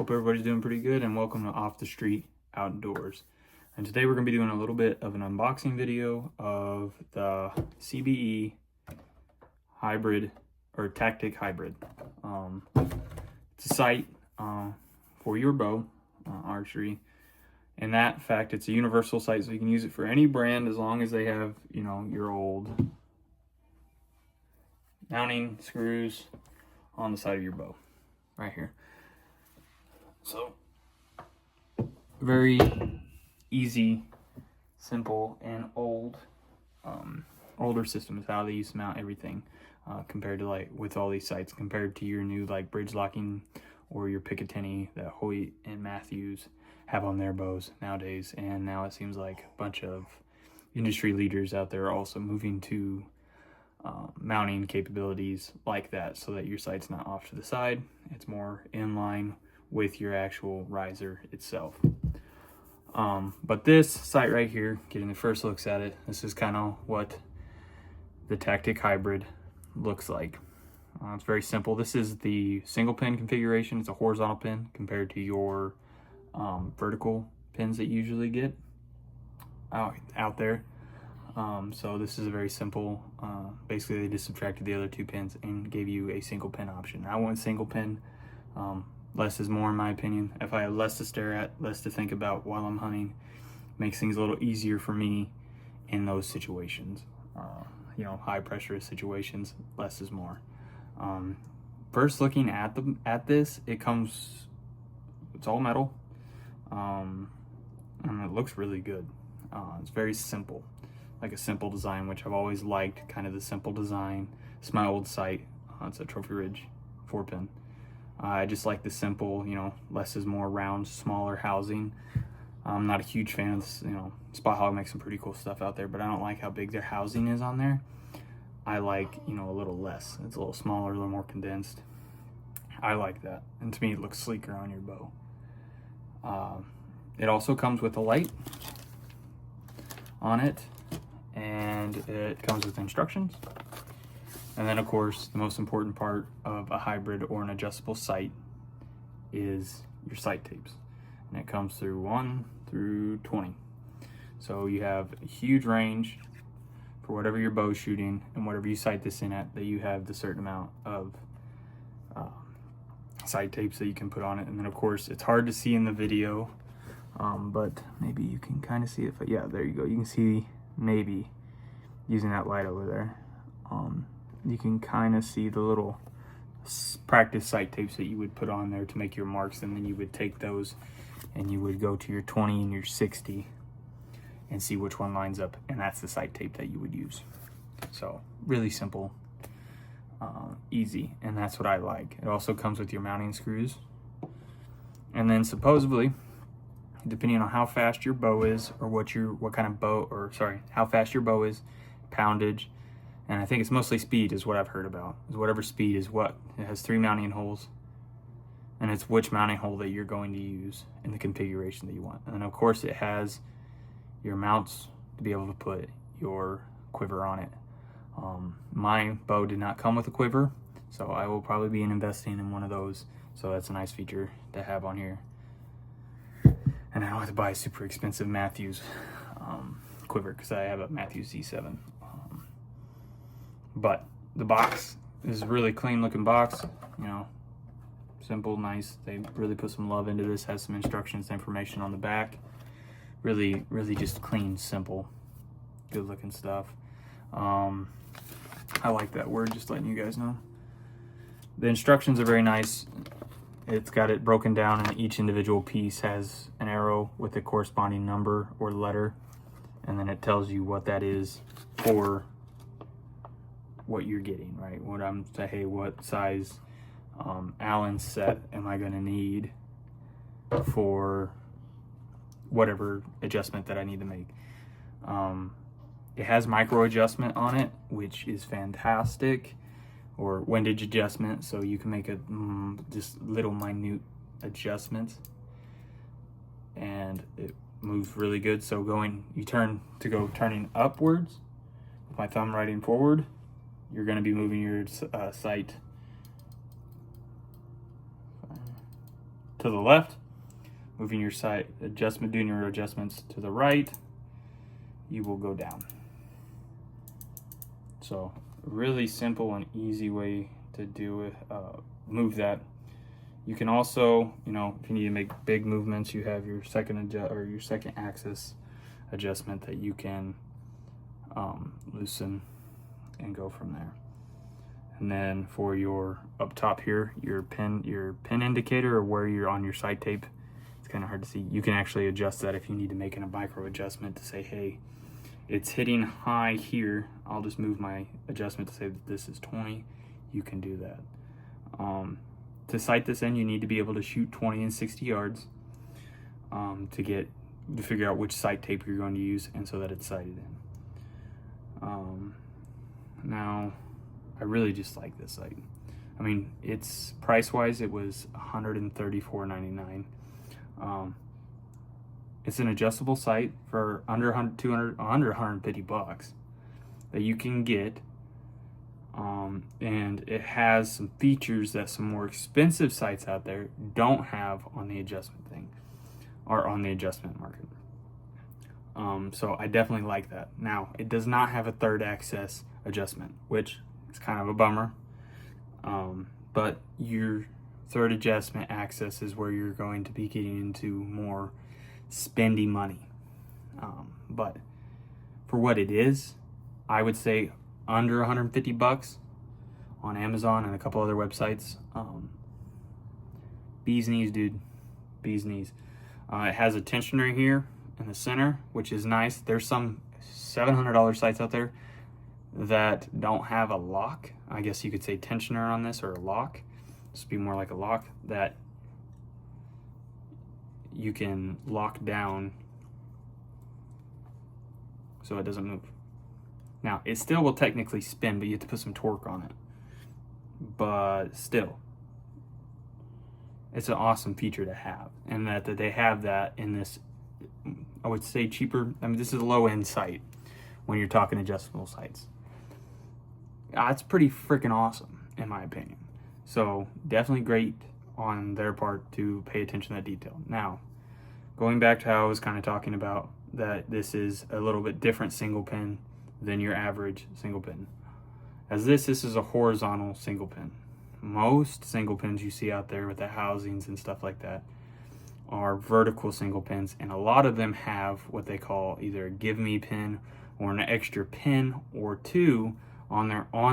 Hope everybody's doing pretty good, and welcome to Off the Street Outdoors. And today we're going to be doing a little bit of an unboxing video of the CBE Hybrid or Tactic Hybrid. It's a sight for your bow archery. In that fact, it's a universal sight, so you can use it for any brand as long as they have, you know, your old mounting screws on the side of your bow right here. So very easy, simple, and older system is how they used to mount everything compared to like with all these sights, compared to your new like bridge locking or your Picatinny that Hoyt and Matthews have on their bows nowadays. And now it seems like a bunch of industry leaders out there are also moving to mounting capabilities like that, so that your sight's not off to the side, it's more in line with your actual riser itself. But this sight right here, getting the first looks at it, this is kind of what the Tactic Hybrid looks like. It's very simple. This is the single pin configuration. It's a horizontal pin compared to your vertical pins that you usually get out there. So this is a very simple, basically they just subtracted the other two pins and gave you a single pin option. I went single pin. Less is more in my opinion. If I have less to stare at, less to think about while I'm hunting, makes things a little easier for me in those situations. You know, high pressure situations, less is more. First looking at this, it's all metal, and it looks really good. It's very simple, like a simple design, which I've always liked, kind of the simple design. It's my old sight. It's a Trophy Ridge 4-pin. I just like the simple, you know, less is more, round, smaller housing. I'm not a huge fan of this, you know, Spot Hogg makes some pretty cool stuff out there, but I don't like how big their housing is on there. I like, you know, a little less. It's a little smaller, a little more condensed. I like that. And to me, it looks sleeker on your bow. It also comes with a light on it, and it comes with instructions. And then, of course, the most important part of a hybrid or an adjustable sight is your sight tapes. And it comes through 1 through 20. So you have a huge range for whatever your bow shooting and whatever you sight this in at, that you have the certain amount of sight tapes that you can put on it. And then, of course, it's hard to see in the video, but maybe you can kind of see it. But yeah, there you go. You can see, maybe using that light over there. You can kind of see the little practice sight tapes that you would put on there to make your marks, and then you would take those and you would go to your 20 and your 60 and see which one lines up, and that's the sight tape that you would use. So really simple, easy, and that's what I like. It also comes with your mounting screws, and then supposedly, depending on how fast your bow is, or how fast your bow is, poundage. And I think it's mostly speed is what I've heard about. Is whatever speed is what. It has 3 mounting holes. And it's which mounting hole that you're going to use in the configuration that you want. And then, of course, it has your mounts to be able to put your quiver on it. My bow did not come with a quiver, so I will probably be investing in one of those. So that's a nice feature to have on here. And I don't have to buy a super expensive Matthews quiver, because I have a Matthews Z7. But the box is a really clean looking box, you know, simple, nice. They really put some love into this, has some instructions, information on the back. Really, really just clean, simple, good looking stuff. I like that word, just letting you guys know. The instructions are very nice. It's got it broken down, and each individual piece has an arrow with a corresponding number or letter, and then it tells you what that is for what you're getting, right? What I'm saying, hey, what size Allen set am I going to need for whatever adjustment that I need to make. It has micro adjustment on it, which is fantastic, or windage adjustment, so you can make a just little minute adjustments, and it moves really good. So turning upwards with my thumb right in forward, you're going to be moving your sight to the left, moving your sight adjustment, doing your adjustments to the right, you will go down. So really simple and easy way to do it, move that. You can also, you know, if you need to make big movements, you have your second axis adjustment that you can loosen and go from there. And then for your up top here, your pin indicator, or where you're on your sight tape, it's kind of hard to see. You can actually adjust that if you need to make a micro adjustment to say, hey, it's hitting high here. I'll just move my adjustment to say that this is 20. You can do that. To sight this in, you need to be able to shoot 20 and 60 yards to figure out which sight tape you're going to use, and so that it's sighted in. Now, I really just like this sight. I mean, it's price-wise, it was $134.99. It's an adjustable sight for under 150 bucks that you can get. And it has some features that some more expensive sights out there don't have on the adjustment thing, or on the adjustment market. So I definitely like that. Now, it does not have a third axis adjustment, which is kind of a bummer. But your third adjustment axis is where you're going to be getting into more spendy money. But for what it is, I would say under 150 bucks on Amazon and a couple other websites. Bee's knees, dude. Bee's knees. It has a tensioner here in the center, which is nice. There's some $700 sites out there that don't have a lock. I guess you could say tensioner on this, or a lock. This would be more like a lock that you can lock down so it doesn't move. Now, it still will technically spin, but you have to put some torque on it. But still, it's an awesome feature to have. And that they have that in this, I would say, cheaper. I mean, this is a low-end sight when you're talking adjustable sights. It's pretty freaking awesome, in my opinion. So definitely great on their part to pay attention to that detail. Now, going back to how I was kind of talking about that this is a little bit different single pin than your average single pin. As this is a horizontal single pin. Most single pins you see out there with the housings and stuff like that are vertical single pins, and a lot of them have what they call either a give me pin or an extra pin or two on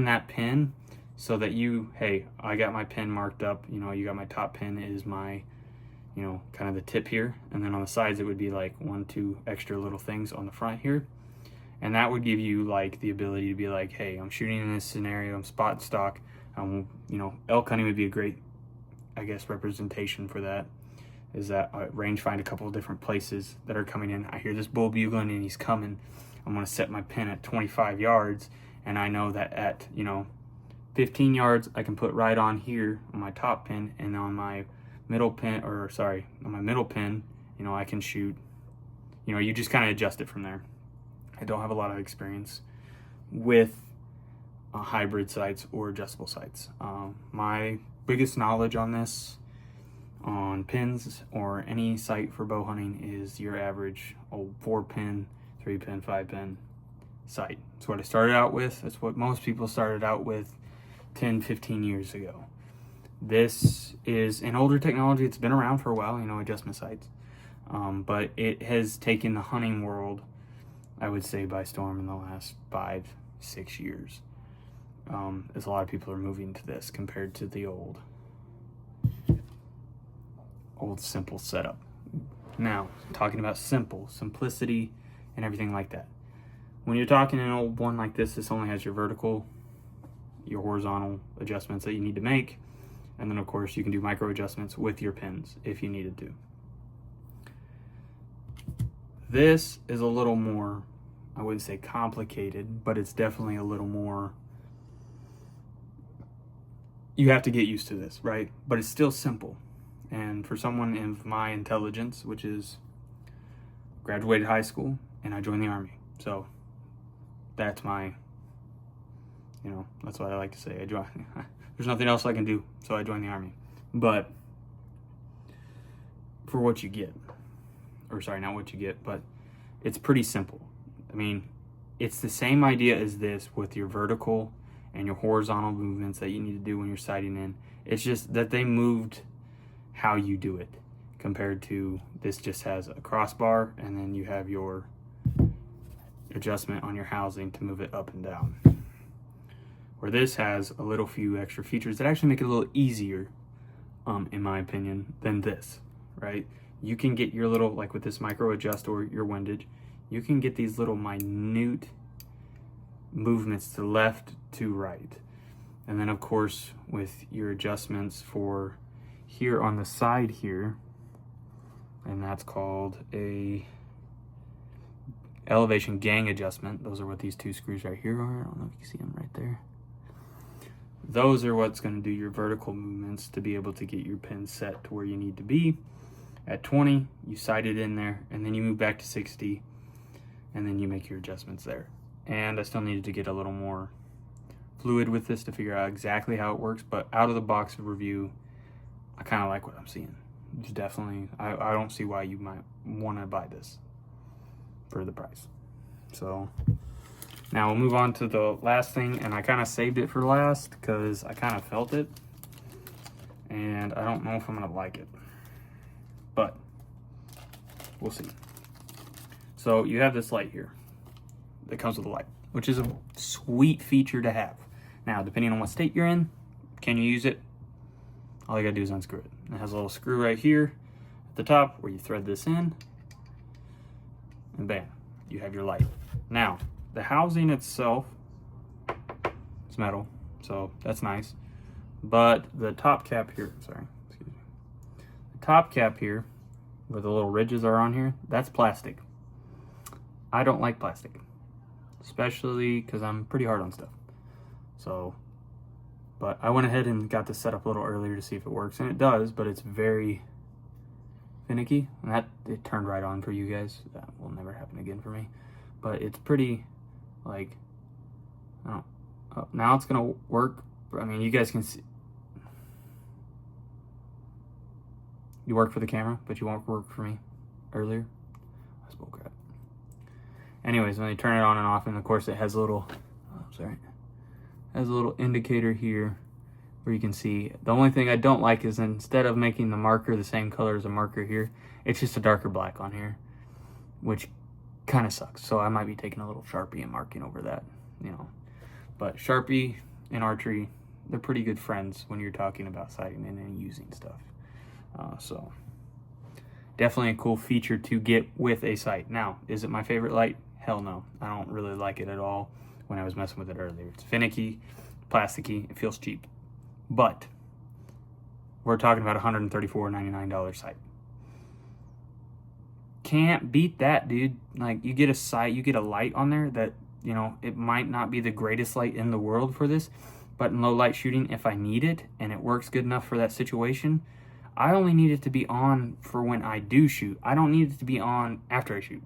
that pin, so that hey, I got my pin marked up, you know, you got my top pin is my, you know, kind of the tip here, and then on the sides it would be like 1-2 extra little things on the front here. And that would give you like the ability to be like, hey, I'm shooting in this scenario, I'm spot and stock. You know, elk hunting would be a great, I guess, representation for that. Is that I range find a couple of different places that are coming in. I hear this bull bugling and he's coming. I'm gonna set my pin at 25 yards, and I know that at, you know, 15 yards I can put right on here on my top pin, and on my middle pin, on my middle pin, you know, I can shoot. You know, you just kind of adjust it from there. I don't have a lot of experience with hybrid sights or adjustable sights. My biggest knowledge on this, on pins or any sight for bow hunting, is your average 4-pin, 3-pin, 5-pin sight. That's what I started out with. That's what most people started out with 10, 15 years ago. This is an older technology. It's been around for a while, you know, adjustment sights. But it has taken the hunting world, I would say, by storm in the last 5-6 years. As a lot of people are moving to this compared to the old simple setup. Now, talking about simplicity and everything like that. When you're talking an old one like this only has your vertical, your horizontal adjustments that you need to make, and then of course you can do micro adjustments with your pins if you needed to. This is a little more, I wouldn't say complicated, but it's definitely a little more, you have to get used to this, right? But it's still simple. And for someone in my intelligence, which is graduated high school and I joined the Army. So that's my, you know, that's what I like to say. There's nothing else I can do, so I joined the Army. But for what you get. Or sorry, not what you get, but it's pretty simple. I mean, it's the same idea as this with your vertical and your horizontal movements that you need to do when you're sighting in. It's just that they moved how you do it compared to this just has a crossbar and then you have your adjustment on your housing to move it up and down. Where this has a little few extra features that actually make it a little easier, in my opinion, than this, right? You can get your little, like with this micro adjust or your windage, you can get these little minute movements to left to right. And then of course with your adjustments for here on the side here, and that's called a elevation gang adjustment. Those are what these two screws right here are. I don't know if you can see them right there. Those are what's going to do your vertical movements to be able to get your pin set to where you need to be. At 20, you sight it in there, and then you move back to 60, and then you make your adjustments there. And I still needed to get a little more fluid with this to figure out exactly how it works, but out of the box review, I kind of like what I'm seeing. It's definitely, I don't see why you might want to buy this for the price. So now we'll move on to the last thing, and I kind of saved it for last because I kind of felt it, and I don't know if I'm going to like it, but we'll see. So you have this light here that comes with a light, which is a sweet feature to have. Now, depending on what state you're in, can you use it? All you gotta do is unscrew it. It has a little screw right here at the top where you thread this in, and bam, you have your light. Now, the housing itself, it's metal, so that's nice. But the top cap here, excuse me. The top cap here, where the little ridges are on here, that's plastic. I don't like plastic, especially because I'm pretty hard on stuff. So, but I went ahead and got this set up a little earlier to see if it works, and it does, but it's very finicky, and that it turned right on for you guys. That will never happen again for me. But it's pretty, like, I don't, oh, now it's gonna work. I mean, you guys can see. You work for the camera, but you won't work for me earlier. That's bullcrap. Anyways, when you turn it on and off, and of course it has a little, has a little indicator here where you can see. The only thing I don't like is instead of making the marker the same color as a marker here, it's just a darker black on here, which kind of sucks. So I might be taking a little Sharpie and marking over that, you know. But Sharpie and archery, they're pretty good friends when you're talking about sighting in and using stuff. So definitely a cool feature to get with a sight. Now, is it my favorite light? Hell no. I don't really like it at all when I was messing with it earlier. It's finicky, plasticky, it feels cheap. But we're talking about $134.99 sight. Can't beat that, dude. Like, you get a sight, you get a light on there that, you know, it might not be the greatest light in the world for this, but in low light shooting, if I need it and it works good enough for that situation, I only need it to be on for when I do shoot. I don't need it to be on after I shoot.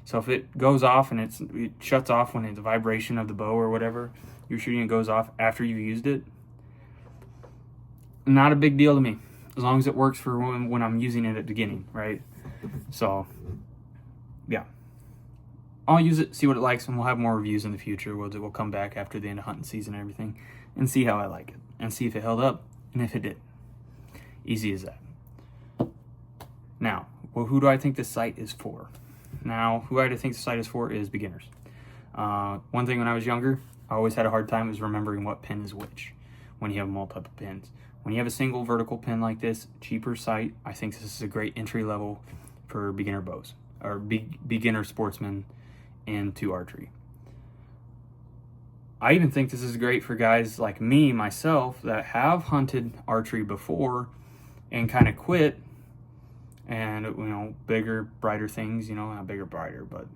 So if it goes off and it shuts off when it's a vibration of the bow or whatever, you're shooting, it goes off after you used it, not a big deal to me, as long as it works for when I'm using it at the beginning, right? So, yeah. I'll use it, see what it likes, and we'll have more reviews in the future. We'll come back after the end of hunting season and everything and see how I like it and see if it held up and if it did. Easy as that. Now, well, who do I think this sight is for? Now, who I think the sight is for is beginners. One thing when I was younger, I always had a hard time is remembering what pin is which when you have multiple pins. When you have a single vertical pin like this, cheaper sight, I think this is a great entry level for beginner bows or beginner sportsmen into archery. I even think this is great for guys like me, myself, that have hunted archery before and kind of quit, and, you know, bigger, brighter things, you know, not bigger, brighter, but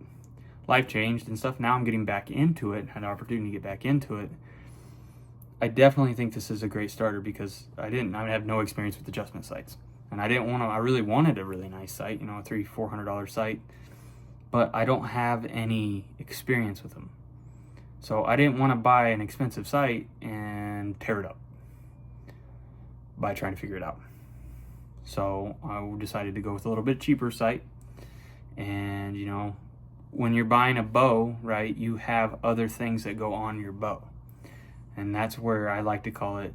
life changed and stuff. Now I'm getting back into it, had an opportunity to get back into it. I definitely think this is a great starter because I have no experience with adjustment sights, and I really wanted a really nice sight, you know, a $300-400 sight, but I don't have any experience with them. So I didn't want to buy an expensive sight and tear it up by trying to figure it out. So I decided to go with a little bit cheaper sight. And you know, when you're buying a bow, right, you have other things that go on your bow. And that's where I like to call it,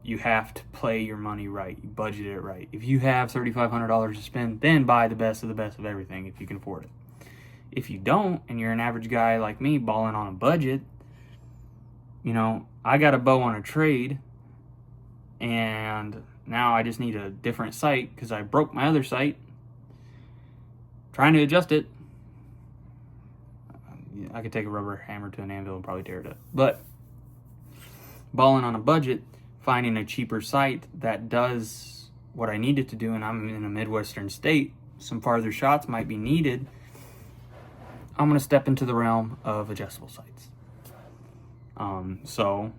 you have to play your money right, you budget it right. If you have $3,500 to spend, then buy the best of everything if you can afford it. If you don't, and you're an average guy like me balling on a budget, you know, I got a bow on a trade, and now I just need a different sight because I broke my other sight trying to adjust it. I could take a rubber hammer to an anvil and probably tear it up. But balling on a budget, finding a cheaper sight that does what I need it to do, and I'm in a Midwestern state, some farther shots might be needed, I'm going to step into the realm of adjustable sights. So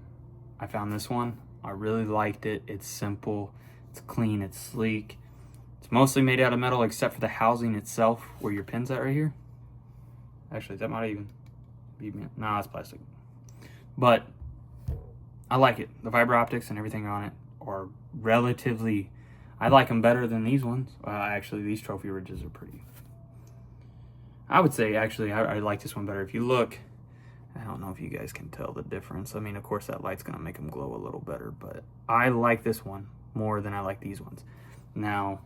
I found this one. I really liked it. It's simple, it's clean, it's sleek. It's mostly made out of metal except for the housing itself where your pin's at right here. Actually, that might even be, no, it's plastic. But I like it. The fiber optics and everything on it are relatively, I like them better than these ones. Actually, these trophy ridges are pretty. I would say, actually, I like this one better. If you look, I don't know if you guys can tell the difference. I mean, of course, that light's going to make them glow a little better, but I like this one more than I like these ones. Now,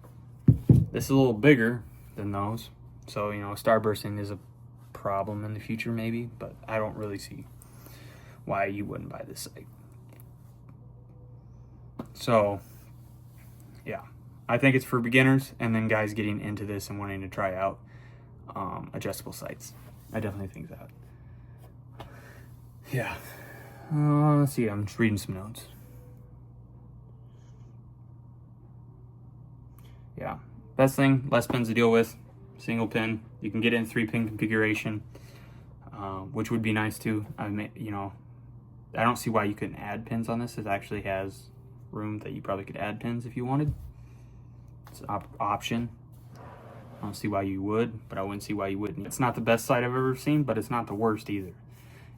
this is a little bigger than those, so, you know, starbursting is a problem in the future, maybe, but I don't really see why you wouldn't buy this sight. So, yeah, I think it's for beginners and then guys getting into this and wanting to try out adjustable sights. I definitely think that. Yeah. Let's see, I'm just reading some notes. Yeah, best thing, less pins to deal with, single pin. You can get it in 3-pin configuration, which would be nice too. You know, I don't see why you couldn't add pins on this. It actually has room that you probably could add pins if you wanted. It's an option. I don't see why you would, but I wouldn't see why you wouldn't. It's not the best sight I've ever seen, but it's not the worst either.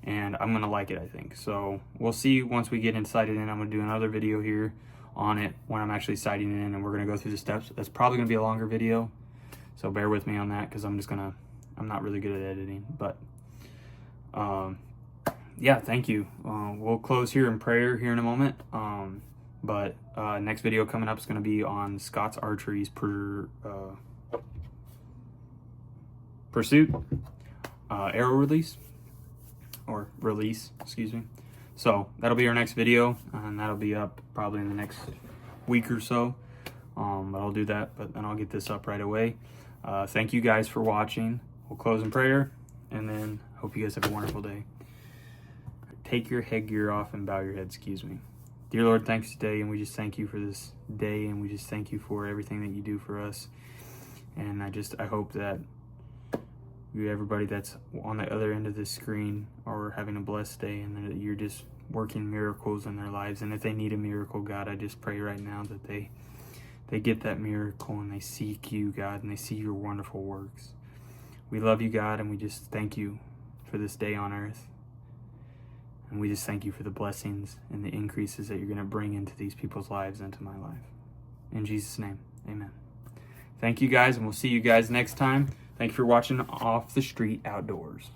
And I'm gonna like it, I think. So we'll see once we get sighted in. I'm gonna do another video here on it when I'm actually sighting in, and we're gonna go through the steps. That's probably gonna be a longer video, so bear with me on that because I'm not really good at editing. But yeah, thank you. We'll close here in prayer here in a moment. But next video coming up is gonna be on Scott's Archery's Pursuit arrow release, excuse me. So that'll be our next video, and that'll be up probably in the next week or so. But I'll do that, but then I'll get this up right away. Thank you guys for watching. We'll close in prayer, and then hope you guys have a wonderful day. Take your headgear off and bow your head, excuse me. Dear Lord, thanks today, and we just thank you for this day, and we just thank you for everything that you do for us. And I hope that everybody that's on the other end of this screen are having a blessed day, and that you're just working miracles in their lives. And if they need a miracle, God, I just pray right now that they get that miracle and they seek you, God, and they see your wonderful works. We love you, God, and we just thank you for this day on earth. And we just thank you for the blessings and the increases that you're going to bring into these people's lives, into my life. In Jesus' name, amen. Thank you guys, and we'll see you guys next time. Thank you for watching Off the Street Outdoors.